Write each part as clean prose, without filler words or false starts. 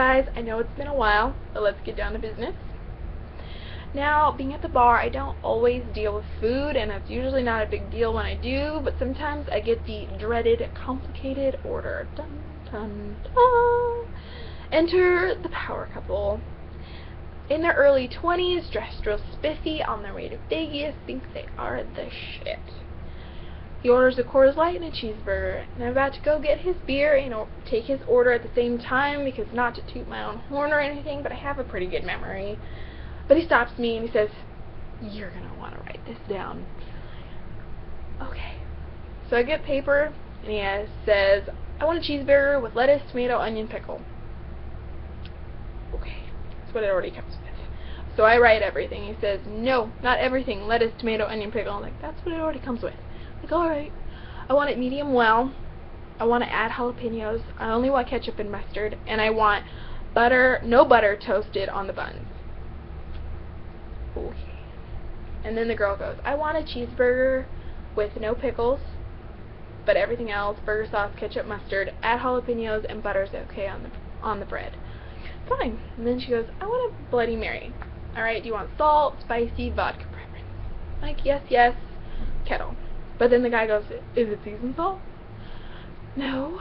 Guys, I know it's been a while, but let's get down to business. Now, being at the bar, I don't always deal with food, and it's usually not a big deal when I do, but sometimes I get the dreaded complicated order. Dun, dun, dun. Enter the power couple. In their early 20s, dressed real spiffy, on their way to Vegas, think they are the shit. He orders a Coors Light and a cheeseburger, and I'm about to go get his beer and take his order at the same time, because not to toot my own horn or anything, but I have a pretty good memory. But he stops me and he says, "You're going to want to write this down." Okay. So I get paper, and he says, "I want a cheeseburger with lettuce, tomato, onion, pickle." Okay. That's what it already comes with. So I write everything. He says, "No, not everything. Lettuce, tomato, onion, pickle." I'm like, that's what it already comes with. I'm like, alright. I want it medium well. I want to add jalapenos. I only want ketchup and mustard. And I want butter, no butter toasted on the buns. Okay. And then the girl goes, "I want a cheeseburger with no pickles, but everything else, burger sauce, ketchup, mustard, add jalapenos, and butter's okay on the bread." Fine. And then she goes, "I want a Bloody Mary. Alright, do you want salt, spicy, vodka preference?" I'm like, yes, kettle. But then the guy goes, "Is it seasoned salt?" "No."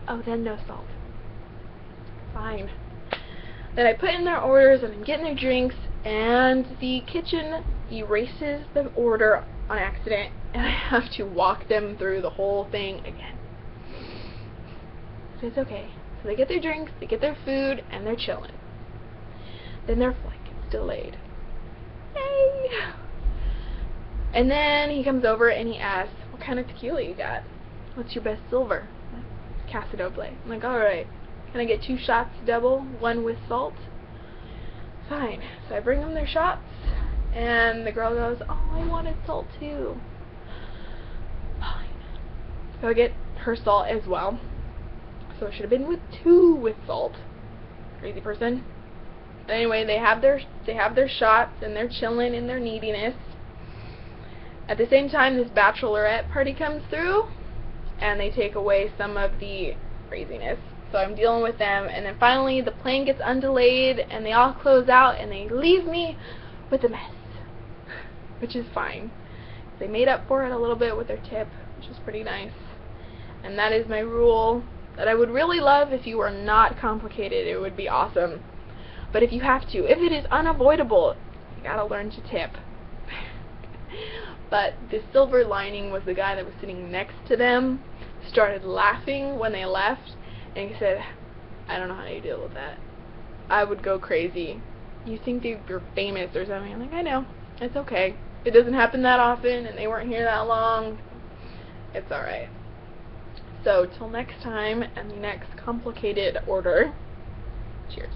"Oh, then no salt." Fine. Then I put in their orders, and I'm getting their drinks, and the kitchen erases the order on accident, and I have to walk them through the whole thing again. So it's okay. So they get their drinks, they get their food, and they're chilling. Then their flight gets delayed. Yay! And then he comes over and he asks, "What kind of tequila you got? What's your best silver?" "Casa Doble." I'm like, alright. "Can I get 2 shots double, 1 with salt?" Fine. So I bring them their shots, and the girl goes, "Oh, I wanted salt too." Fine. So I get her salt as well. So it should have been with 2 with salt. Crazy person. But anyway, they have their shots, and they're chilling in their neediness. At the same time, this bachelorette party comes through, and they take away some of the craziness. So I'm dealing with them, and then finally the plane gets undelayed, and they all close out, and they leave me with a mess, which is fine. They made up for it a little bit with their tip, which is pretty nice. And that is my rule that I would really love if you were not complicated. It would be awesome. But if you have to, if it is unavoidable, you gotta learn to tip. But the silver lining was the guy that was sitting next to them started laughing when they left, and he said, "I don't know how you deal with that. I would go crazy. You think you're famous or something." I'm like, "I know. It's okay. It doesn't happen that often, and they weren't here that long. It's alright." So, till next time, and the next complicated order, cheers.